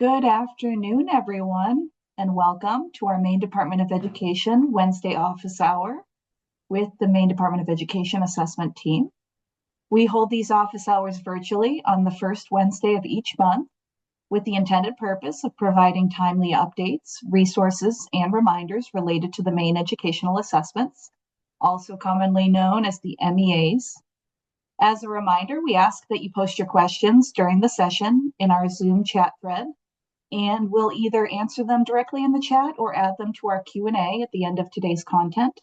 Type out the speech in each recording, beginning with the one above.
Good afternoon, everyone, and welcome to our Maine Department of Education Wednesday office hour with the Maine Department of Education Assessment team. We hold these office hours virtually on the first Wednesday of each month with the intended purpose of providing timely updates, resources, and reminders related to the Maine Educational Assessments, also commonly known as the MEAs. As a reminder, we ask that you post your questions during the session in our Zoom chat thread, and we'll either answer them directly in the chat or add them to our Q&A at the end of today's content.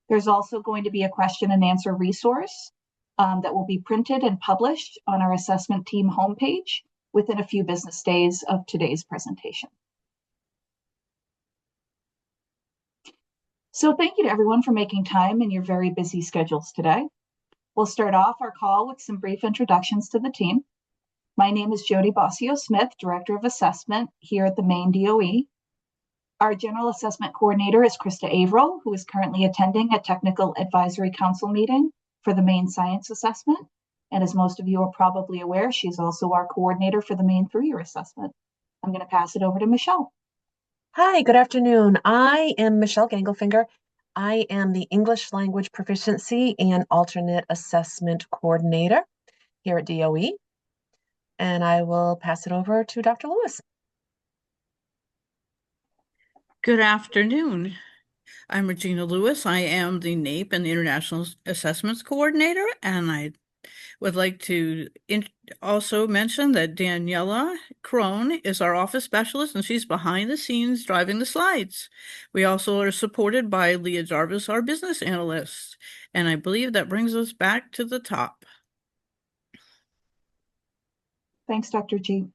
There's also going to be a question and answer resource that will be printed and published on our assessment team homepage within a few business days of today's presentation. So thank you to everyone for making time in your very busy schedules today. We'll start off our call with some brief introductions to the team. My name is Jody Bossio-Smith, Director of Assessment here at the Maine DOE. Our General Assessment Coordinator is Krista Averill, who is currently attending a Technical Advisory Council meeting for the Maine Science Assessment. And as most of you are probably aware, she's also our coordinator for the Maine Through Year Assessment. I'm going to pass it over to Michelle. Hi, good afternoon. I am Michelle Gangelfinger. I am the English Language Proficiency and Alternate Assessment Coordinator here at DOE. And I will pass it over to Dr. Lewis. Good afternoon. I'm Regina Lewis. I am the NAEP and the International Assessments Coordinator, and I would like to also mention that Daniela Crone is our office specialist, and she's behind the scenes driving the slides. We also are supported by Leah Jarvis, our business analyst, and I believe that brings us back to the top. Thanks, Dr. G.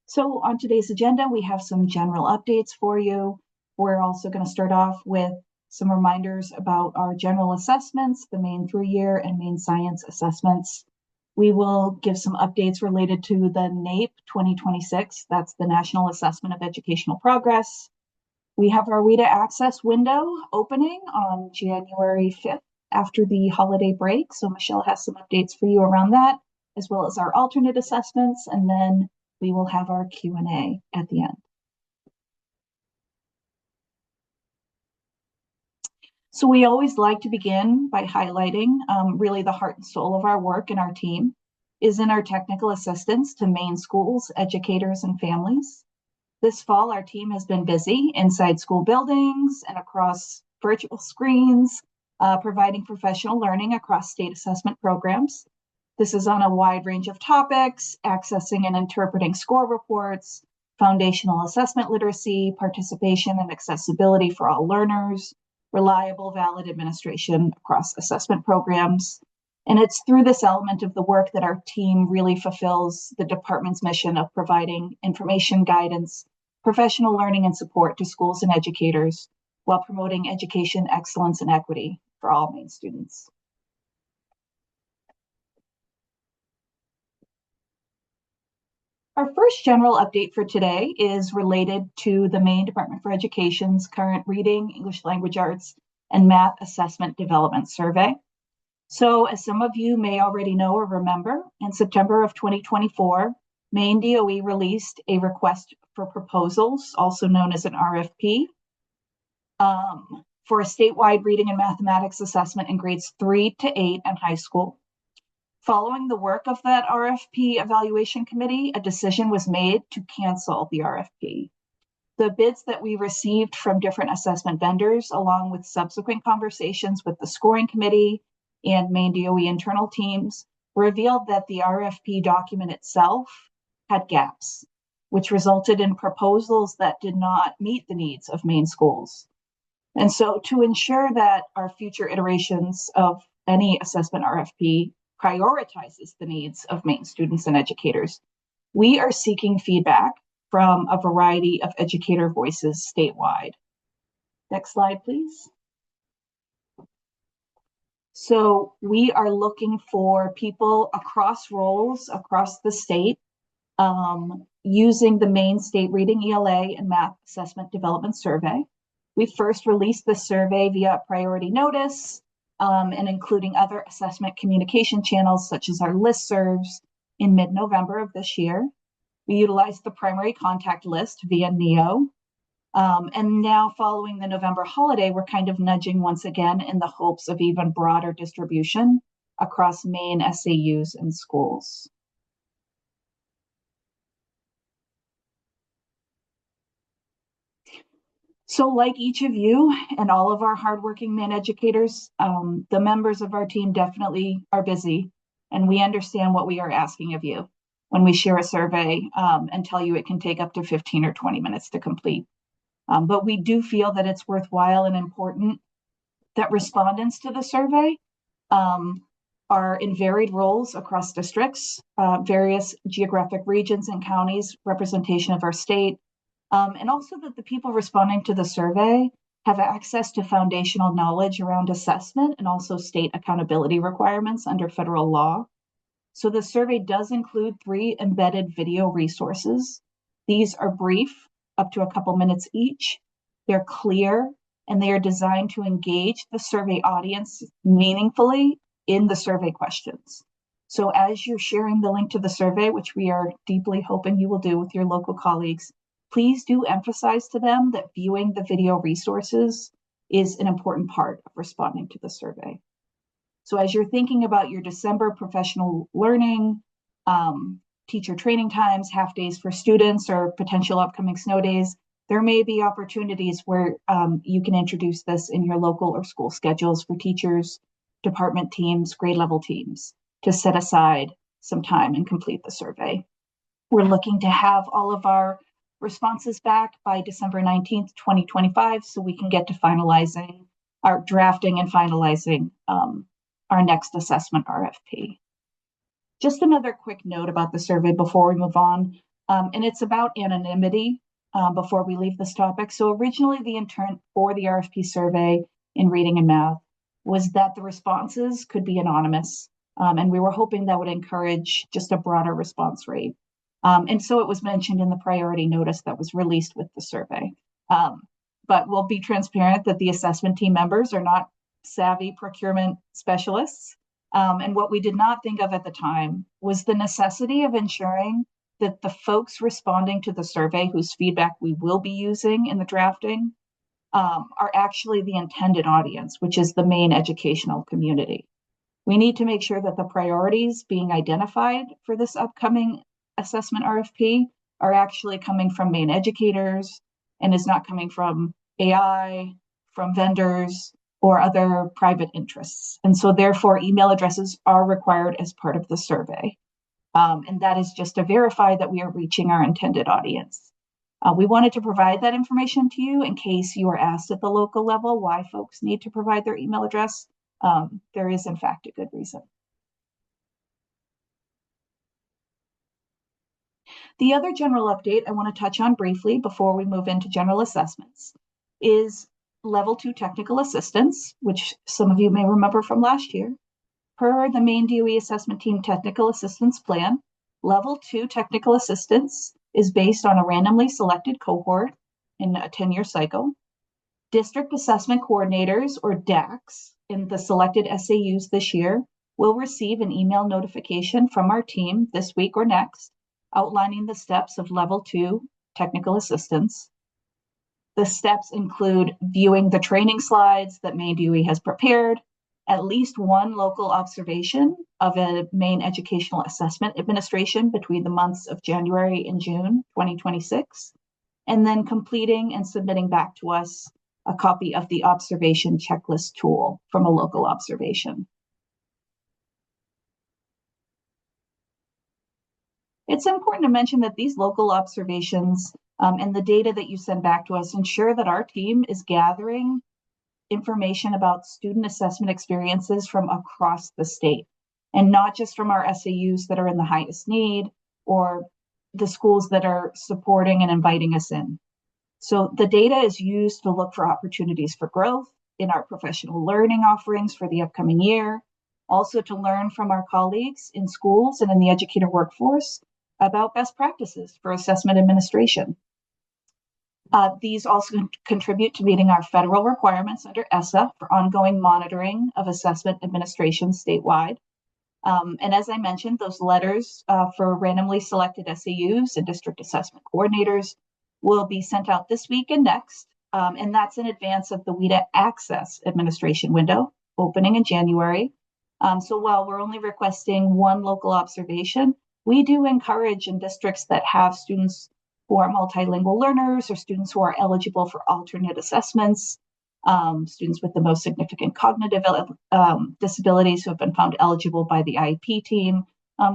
So on today's agenda, we have some general updates for you. We're also going to start off with some reminders about our general assessments, the Maine Through Year and Maine Science Assessments. We will give some updates related to the NAEP 2026. That's the National Assessment of Educational Progress. We have our WIDA access window opening on January 5th after the holiday break. So Michelle has some updates for you around that, as well as our alternate assessments, and then we will have our Q&A at the end. So we always like to begin by highlighting really the heart and soul of our work and our team is in our technical assistance to Maine schools, educators, and families. This fall, our team has been busy inside school buildings and across virtual screens, providing professional learning across state assessment programs. This is on a wide range of topics, accessing and interpreting score reports, foundational assessment literacy, participation and accessibility for all learners, reliable, valid administration across assessment programs. And it's through this element of the work that our team really fulfills the department's mission of providing information, guidance, professional learning, and support to schools and educators while promoting education excellence and equity for all Maine students. Our first general update for today is related to the Maine Department for Education's current Reading, English Language Arts, and Math Assessment Development Survey. So as some of you may already know or remember, in September of 2024, Maine DOE released a request for proposals, also known as an RFP, for a statewide reading and mathematics assessment in grades 3 to 8 and high school. Following the work of that RFP evaluation committee, a decision was made to cancel the RFP. The bids that we received from different assessment vendors, along with subsequent conversations with the scoring committee and Maine DOE internal teams, revealed that the RFP document itself had gaps, which resulted in proposals that did not meet the needs of Maine schools. And so to ensure that our future iterations of any assessment RFP prioritizes the needs of Maine students and educators, we are seeking feedback from a variety of educator voices statewide. Next slide, please. So we are looking for people across roles, across the state, using the Maine State Reading ELA and Math Assessment Development Survey. We first released the survey via priority notice, and including other assessment communication channels such as our listservs in mid-November of this year. We utilized the primary contact list via NEO. And now following the November holiday, we're kind of nudging once again in the hopes of even broader distribution across Maine SAUs and schools. So like each of you and all of our hardworking Maine educators, the members of our team definitely are busy, and we understand what we are asking of you when we share a survey and tell you it can take up to 15 or 20 minutes to complete. But we do feel that it's worthwhile and important that respondents to the survey are in varied roles across districts, various geographic regions and counties, representation of our state, and also that the people responding to the survey have access to foundational knowledge around assessment and also state accountability requirements under federal law. So the survey does include 3 embedded video resources. These are brief, up to a couple minutes each. They're clear, and they are designed to engage the survey audience meaningfully in the survey questions. So as you're sharing the link to the survey, which we are deeply hoping you will do with your local colleagues, please do emphasize to them that viewing the video resources is an important part of responding to the survey. So as you're thinking about your December professional learning, teacher training times, half days for students, or potential upcoming snow days, there may be opportunities where you can introduce this in your local or school schedules for teachers, department teams, grade level teams to set aside some time and complete the survey. We're looking to have all of our responses back by December 19th, 2025, so we can get to finalizing our drafting and finalizing our next assessment RFP. Just another quick note about the survey before we move on, and it's about anonymity before we leave this topic. So originally the intent for the RFP survey in reading and math was that the responses could be anonymous, and we were hoping that would encourage just a broader response rate. And so it was mentioned in the priority notice that was released with the survey. But we'll be transparent that the assessment team members are not savvy procurement specialists. And what we did not think of at the time was the necessity of ensuring that the folks responding to the survey, whose feedback we will be using in the drafting, are actually the intended audience, which is the Maine educational community. We need to make sure that the priorities being identified for this upcoming assessment RFP are actually coming from Maine educators and is not coming from AI, from vendors, or other private interests. And so therefore email addresses are required as part of the survey. And that is just to verify that we are reaching our intended audience. We wanted to provide that information to you in case you are asked at the local level why folks need to provide their email address. There is in fact a good reason. The other general update I want to touch on briefly before we move into general assessments is Level 2 technical assistance, which some of you may remember from last year. Per the Maine DOE assessment team technical assistance plan, Level 2 technical assistance is based on a randomly selected cohort in a 10-year cycle. District assessment coordinators, or DACs, in the selected SAUs this year will receive an email notification from our team this week or next outlining the steps of Level 2 technical assistance. The steps include viewing the training slides that Maine DOE has prepared, at least one local observation of a Maine Educational Assessment Administration between the months of January and June 2026, and then completing and submitting back to us a copy of the observation checklist tool from a local observation. It's important to mention that these local observations and the data that you send back to us ensure that our team is gathering information about student assessment experiences from across the state, and not just from our SAUs that are in the highest need or the schools that are supporting and inviting us in. So the data is used to look for opportunities for growth in our professional learning offerings for the upcoming year, also to learn from our colleagues in schools and in the educator workforce about best practices for assessment administration. These also contribute to meeting our federal requirements under ESSA for ongoing monitoring of assessment administration statewide. And as I mentioned, those letters for randomly selected SAUs and district assessment coordinators will be sent out this week and next. And that's in advance of the WIDA Access administration window opening in January. So while we're only requesting one local observation, we do encourage in districts that have students who are multilingual learners or students who are eligible for alternate assessments, students with the most significant cognitive disabilities who have been found eligible by the IEP team,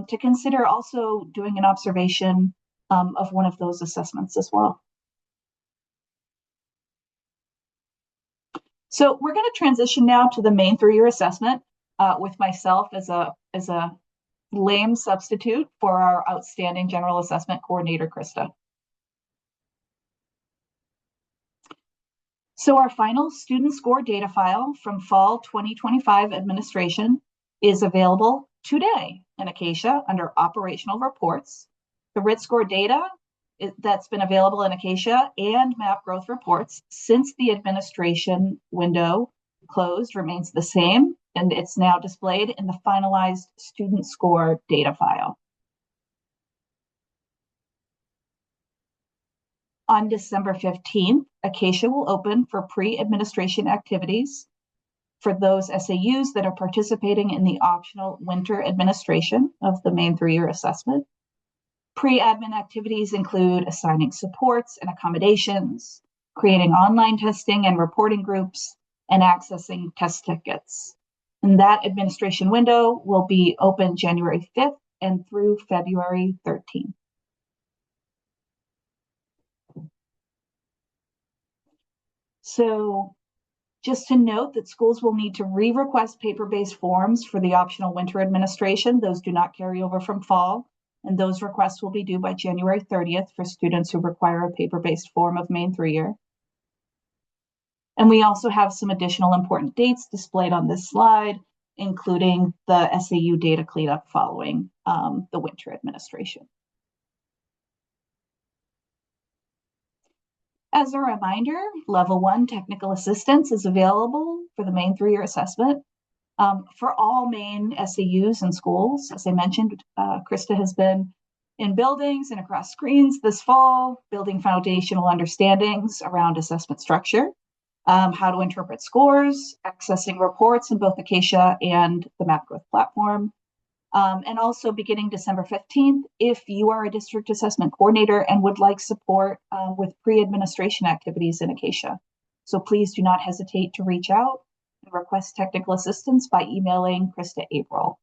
to consider also doing an observation of one of those assessments as well. So we're going to transition now to the Maine Through Year Assessment with myself as a lame substitute for our outstanding General Assessment Coordinator, Krista. So our final student score data file from fall 2025 administration is available today in Acacia under operational reports. The RIT score data that's been available in Acacia and map growth reports since the administration window closed remains the same, and it's now displayed in the finalized student score data file. On December 15th, Acacia will open for pre-administration activities for those SAUs that are participating in the optional winter administration of the Maine Through Year Assessment. Pre-admin activities include assigning supports and accommodations, creating online testing and reporting groups, and accessing test tickets. And that administration window will be open January 5th and through February 13th. So just to note that schools will need to re-request paper-based forms for the optional winter administration. Those do not carry over from fall, and those requests will be due by January 30th for students who require a paper-based form of Maine Through Year. And we also have some additional important dates displayed on this slide, including the SAU data cleanup following the winter administration. As a reminder, Level 1 technical assistance is available for the Maine Through Year Assessment for all Maine SAUs and schools. As I mentioned, Krista has been in buildings and across screens this fall, building foundational understandings around assessment structure, how to interpret scores, accessing reports in both Acacia and the Map Growth platform. And also beginning December 15th, if you are a district assessment coordinator and would like support with pre-administration activities in Acacia. So please do not hesitate to reach out and request technical assistance by emailing Krista April.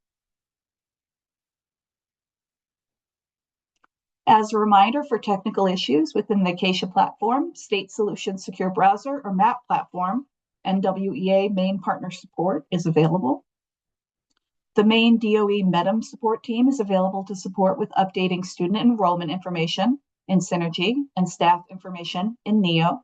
As a reminder, for technical issues within the Acacia platform, State Solutions Secure Browser or MAP platform, NWEA Maine Partner Support is available. The Maine DOE MEDM support team is available to support with updating student enrollment information in Synergy and staff information in NEO.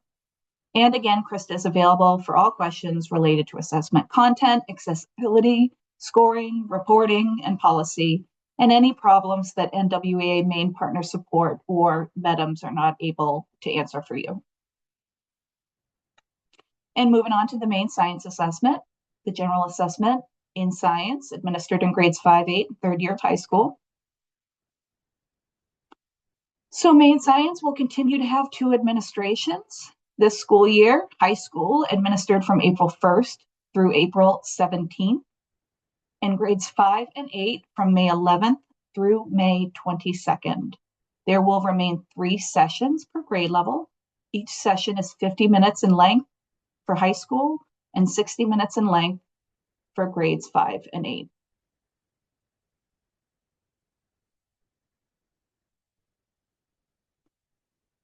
And again, Krista is available for all questions related to assessment content, accessibility, scoring, reporting, and policy, and any problems that NWEA Maine Partner Support or MEDMs are not able to answer for you. And moving on to the Maine Science Assessment, the general assessment in science administered in grades 5, 8, and third year of high school. So Maine Science will continue to have 2 administrations this school year, high school administered from April 1st through April 17th, and grades 5 and 8 from May 11th through May 22nd. There will remain 3 sessions per grade level. Each session is 50 minutes in length for high school and 60 minutes in length for grades 5 and 8.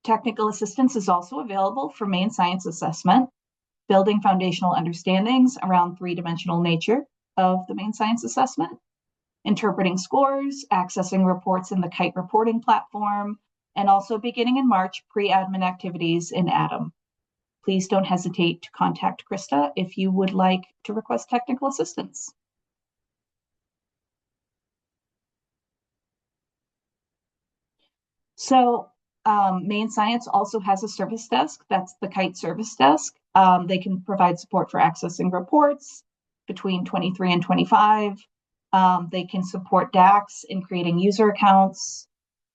Technical assistance is also available for Maine Science Assessment, building foundational understandings around 3-dimensional nature of the Maine Science Assessment, interpreting scores, accessing reports in the KITE reporting platform, and also beginning in March, pre-admin activities in ADAM. Please don't hesitate to contact Krista if you would like to request technical assistance. So Maine Science also has a service desk. That's the KITE service desk. They can provide support for accessing reports between 23 and 25, They can support DACs in creating user accounts.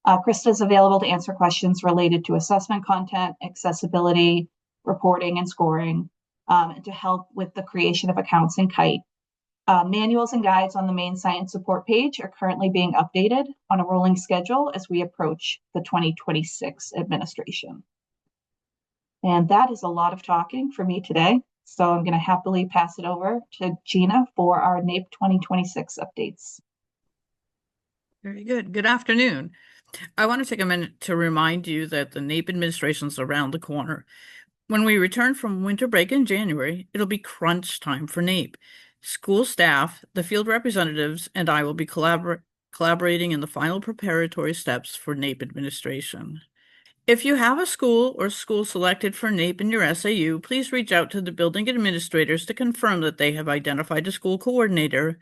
Krista is available to answer questions related to assessment content, accessibility, reporting, and scoring, and to help with the creation of accounts in Kite. Manuals and guides on the Maine Science support page are currently being updated on a rolling schedule as we approach the 2026 administration. And that is a lot of talking for me today. So I'm going to happily pass it over to Gina for our NAEP 2026 updates. Very good. Good afternoon. I want to take a minute to remind you that the NAEP administration is around the corner. When we return from winter break in January, it'll be crunch time for NAEP. School staff, the field representatives, and I will be collaborating in the final preparatory steps for NAEP administration. If you have a school or school selected for NAEP in your SAU, please reach out to the building administrators to confirm that they have identified a school coordinator,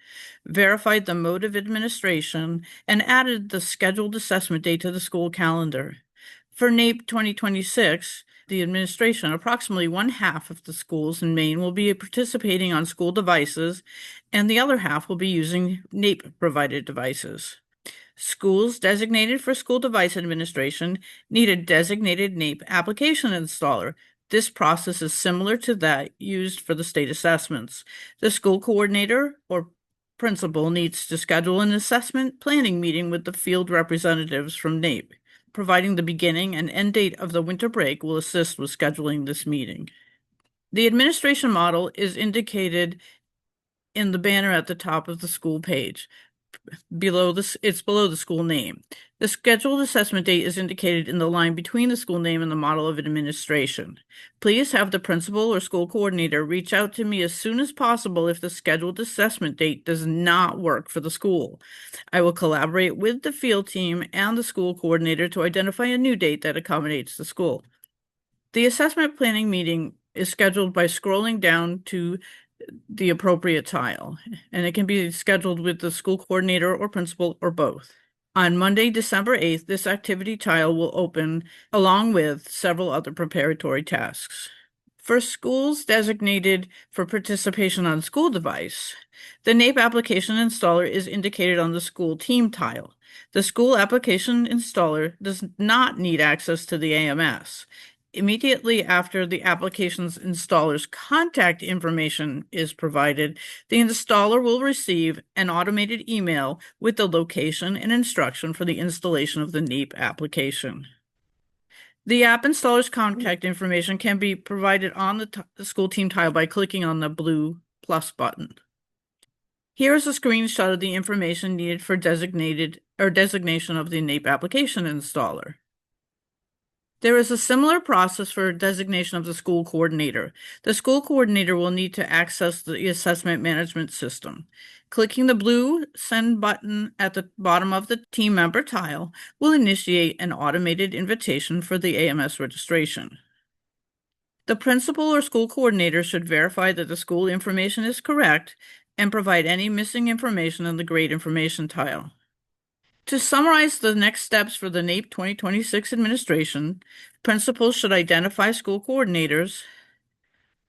verified the mode of administration, and added the scheduled assessment date to the school calendar. For NAEP 2026, the administration, approximately 1/2 of the schools in Maine will be participating on school devices, and the other half will be using NAEP-provided devices. Schools designated for school device administration need a designated NAEP application installer. This process is similar to that used for the state assessments. The school coordinator or principal needs to schedule an assessment planning meeting with the field representatives from NAEP. Providing the beginning and end date of the winter break will assist with scheduling this meeting. The administration model is indicated in the banner at the top of the school page. It's below the school name. The scheduled assessment date is indicated in the line between the school name and the model of administration. Please have the principal or school coordinator reach out to me as soon as possible if the scheduled assessment date does not work for the school. I will collaborate with the field team and the school coordinator to identify a new date that accommodates the school. The assessment planning meeting is scheduled by scrolling down to the appropriate tile, and it can be scheduled with the school coordinator or principal or both. On Monday, December 8th, this activity tile will open along with several other preparatory tasks. For schools designated for participation on school device, the NAEP application installer is indicated on the school team tile. The school application installer does not need access to the AMS. Immediately after the application's installer's contact information is provided, the installer will receive an automated email with the location and instruction for the installation of the NAEP application. The app installer's contact information can be provided on the school team tile by clicking on the blue plus button. Here is a screenshot of the information needed for designation of the NAEP application installer. There is a similar process for designation of the school coordinator. The school coordinator will need to access the assessment management system. Clicking the blue send button at the bottom of the team member tile will initiate an automated invitation for the AMS registration. The principal or school coordinator should verify that the school information is correct and provide any missing information in the grade information tile. To summarize the next steps for the NAEP 2026 administration, principals should identify school coordinators.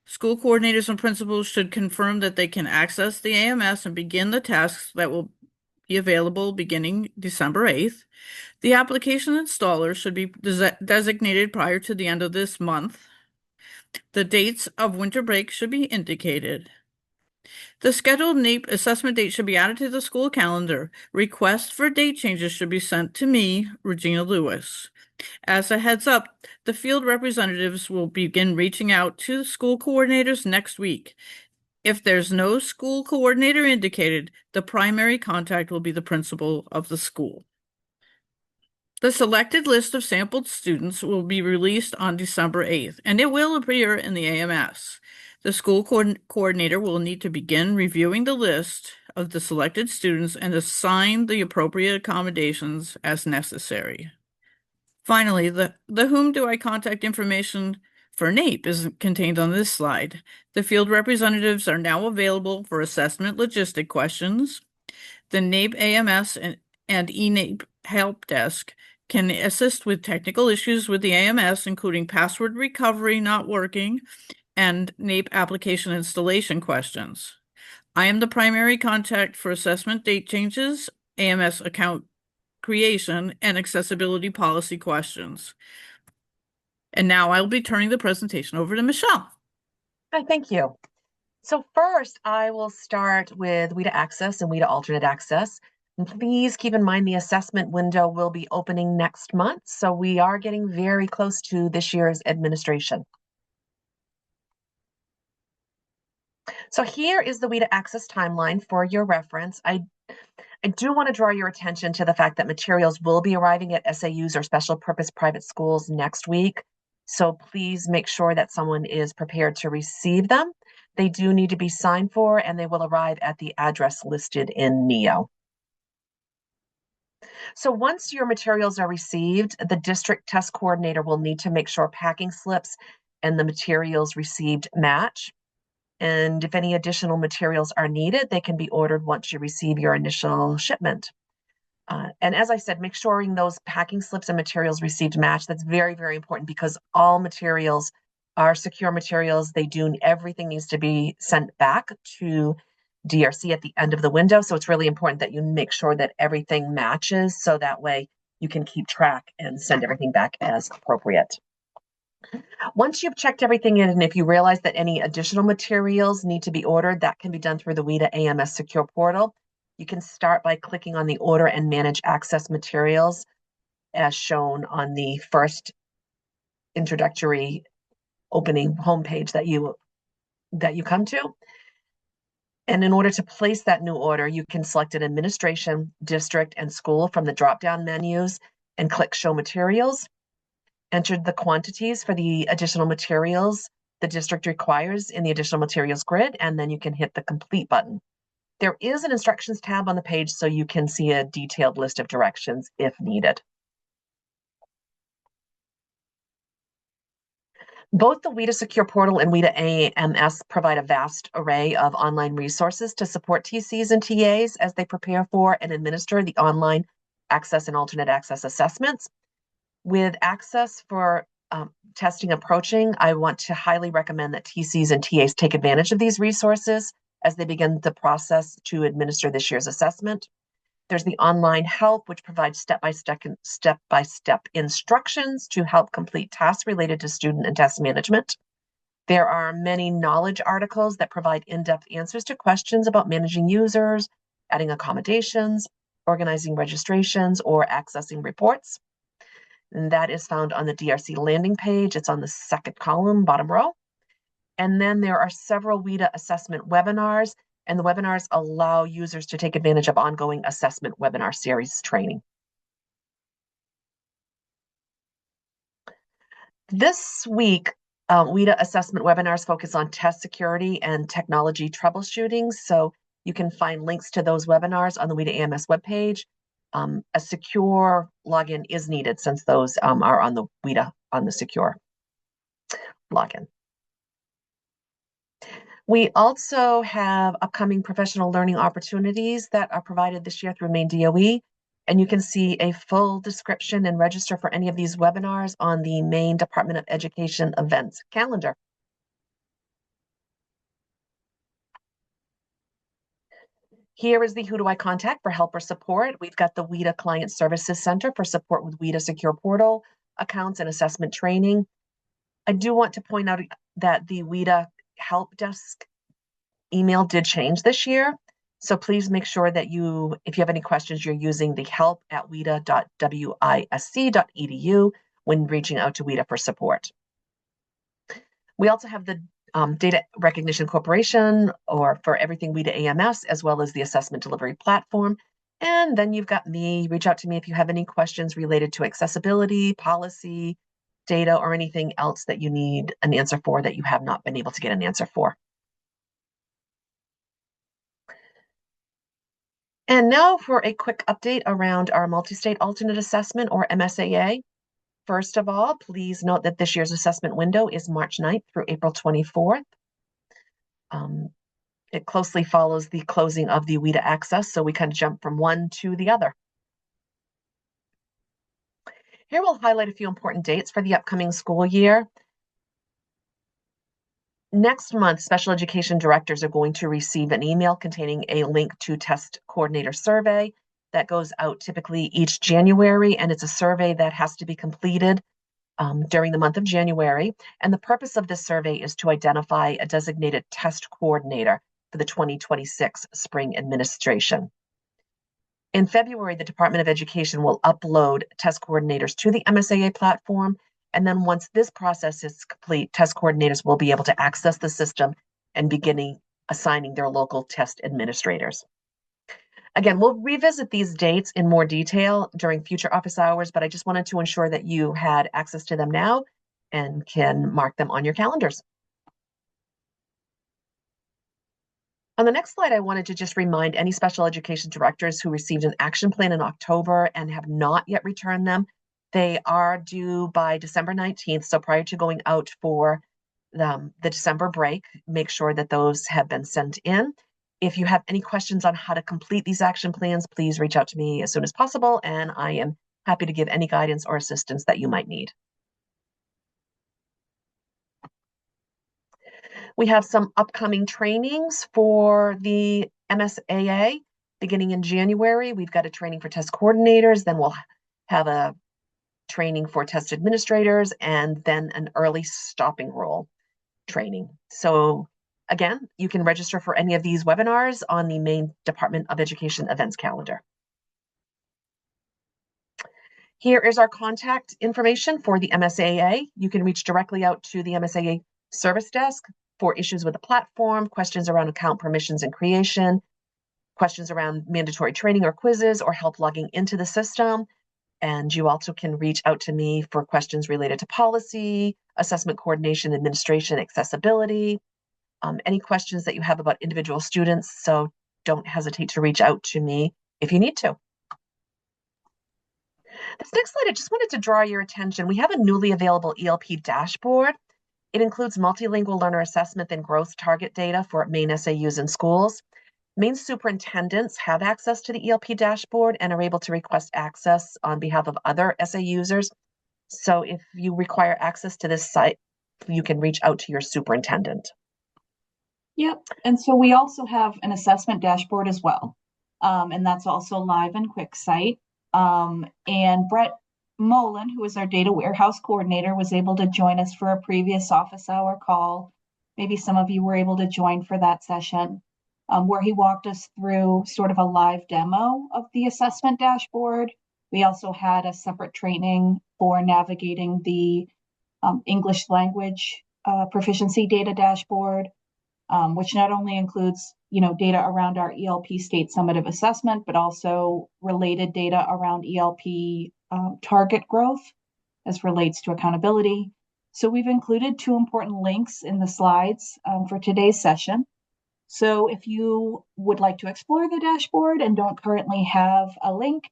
School coordinators and principals should confirm that they can access the AMS and begin the tasks that will be available beginning December 8th. The application installer should be designated prior to the end of this month. The dates of winter break should be indicated. The scheduled NAEP assessment date should be added to the school calendar. Requests for date changes should be sent to me, Regina Lewis. As a heads up, the field representatives will begin reaching out to school coordinators next week. If there's no school coordinator indicated, the primary contact will be the principal of the school. The selected list of sampled students will be released on December 8th, and it will appear in the AMS. The school coordinator will need to begin reviewing the list of the selected students and assign the appropriate accommodations as necessary. Finally, the whom do I contact information for NAEP is contained on this slide. The field representatives are now available for assessment logistic questions. The NAEP AMS and eNAEP help desk can assist with technical issues with the AMS, including password recovery not working, and NAEP application installation questions. I am the primary contact for assessment date changes, AMS account creation, and accessibility policy questions. And now I'll be turning the presentation over to Michelle. Hi, thank you. So first, I will start with WIDA Access and WIDA Alternate Access. And please keep in mind the assessment window will be opening next month, so we are getting very close to this year's administration. So here is the WIDA Access timeline for your reference. I do want to draw your attention to the fact that materials will be arriving at SAUs or special purpose private schools next week. So please make sure that someone is prepared to receive them. They do need to be signed for, and they will arrive at the address listed in NEO. So once your materials are received, the district test coordinator will need to make sure packing slips and the materials received match. And if any additional materials are needed, they can be ordered once you receive your initial shipment. And as I said, make sure those packing slips and materials received match. That's very, very important because all materials are secure materials. Everything needs to be sent back to DRC at the end of the window. So it's really important that you make sure that everything matches so that way you can keep track and send everything back as appropriate. Once you've checked everything in, and if you realize that any additional materials need to be ordered, that can be done through the WIDA AMS Secure Portal. You can start by clicking on the Order and Manage Access Materials as shown on the first introductory opening homepage that you come to. And in order to place that new order, you can select an administration, district, and school from the drop-down menus and click Show Materials. Enter the quantities for the additional materials the district requires in the additional materials grid, and then you can hit the Complete button. There is an instructions tab on the page so you can see a detailed list of directions if needed. Both the WIDA Secure Portal and WIDA AMS provide a vast array of online resources to support TCs and TAs as they prepare for and administer the online access and alternate access assessments. With access for testing approaching, I want to highly recommend that TCs and TAs take advantage of these resources as they begin the process to administer this year's assessment. There's the online help, which provides step-by-step instructions to help complete tasks related to student and test management. There are many knowledge articles that provide in-depth answers to questions about managing users, adding accommodations, organizing registrations, or accessing reports. And that is found on the DRC landing page. It's on the second column, bottom row. And then there are several WIDA assessment webinars, and the webinars allow users to take advantage of ongoing assessment webinar series training. This week, WIDA assessment webinars focus on test security and technology troubleshooting. So you can find links to those webinars on the WIDA AMS webpage. A secure login is needed since those are on the WIDA on the secure login. We also have upcoming professional learning opportunities that are provided this year through Maine DOE, and you can see a full description and register for any of these webinars on the Maine Department of Education events calendar. Here is the Who Do I Contact for help or support. We've got the WIDA Client Services Center for support with WIDA Secure Portal accounts and assessment training. I do want to point out that the WIDA help desk email did change this year. So please make sure that if you have any questions, you're using the help@wida.wisc.edu when reaching out to WIDA for support. We also have the Data Recognition Corporation, or for everything WIDA AMS, as well as the assessment delivery platform. And then you've got me. Reach out to me if you have any questions related to accessibility, policy, data, or anything else that you need an answer for that you have not been able to get an answer for. And now for a quick update around our multi-state alternate assessment, or MSAA. First of all, please note that this year's assessment window is March 9th through April 24th. It closely follows the closing of the WIDA access, so we kind of jump from one to the other. Here we'll highlight a few important dates for the upcoming school year. Next month, special education directors are going to receive an email containing a link to test coordinator survey that goes out typically each January, and it's a survey that has to be completed during the month of January. And the purpose of this survey is to identify a designated test coordinator for the 2026 spring administration. In February, the Department of Education will upload test coordinators to the MSAA platform. And then once this process is complete, test coordinators will be able to access the system and beginning assigning their local test administrators. Again, we'll revisit these dates in more detail during future office hours, but I just wanted to ensure that you had access to them now and can mark them on your calendars. On the next slide, I wanted to just remind any special education directors who received an action plan in October and have not yet returned them. They are due by December 19th, so prior to going out for the December break, make sure that those have been sent in. If you have any questions on how to complete these action plans, please reach out to me as soon as possible, and I am happy to give any guidance or assistance that you might need. We have some upcoming trainings for the MSAA beginning in January. We've got a training for test coordinators, then we'll have a training for test administrators, and then an early stopping rule training. So again, you can register for any of these webinars on the Maine Department of Education events calendar. Here is our contact information for the MSAA. You can reach directly out to the MSAA service desk for issues with the platform, questions around account permissions and creation, questions around mandatory training or quizzes, or help logging into the system. And you also can reach out to me for questions related to policy, assessment coordination, administration, accessibility, any questions that you have about individual students. So don't hesitate to reach out to me if you need to. This next slide, I just wanted to draw your attention. We have a newly available ELP dashboard. It includes multilingual learner assessment and growth target data for Maine SAUs in schools. Maine superintendents have access to the ELP dashboard and are able to request access on behalf of other SA users. So if you require access to this site, you can reach out to your superintendent. Yep, and so we also have an assessment dashboard as well. And that's also live in QuickSight. And Brett Mullen, who is our data warehouse coordinator, was able to join us for a previous office hour call. Maybe some of you were able to join for that session, where he walked us through sort of a live demo of the assessment dashboard. We also had a separate training for navigating the English language proficiency data dashboard, which not only includes data around our ELP state summative assessment, but also related data around ELP target growth as relates to accountability. So we've included 2 important links in the slides for today's session. So if you would like to explore the dashboard and don't currently have a link,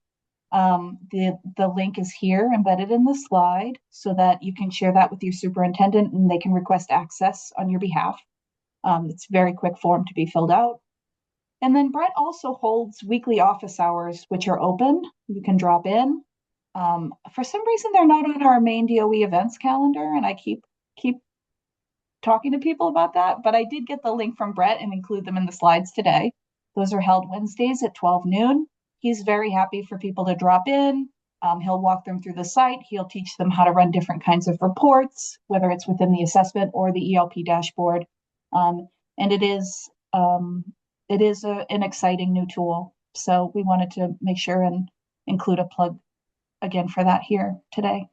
the link is here embedded in the slide so that you can share that with your superintendent and they can request access on your behalf. It's a very quick form to be filled out. And then Brett also holds weekly office hours, which are open. You can drop in. For some reason, they're not on our Maine DOE events calendar, and I keep talking to people about that, but I did get the link from Brett and include them in the slides today. Those are held Wednesdays at 12 noon. He's very happy for people to drop in. He'll walk them through the site. He'll teach them how to run different kinds of reports, whether it's within the assessment or the ELP dashboard. And it is an exciting new tool. So we wanted to make sure and include a plug again for that here today.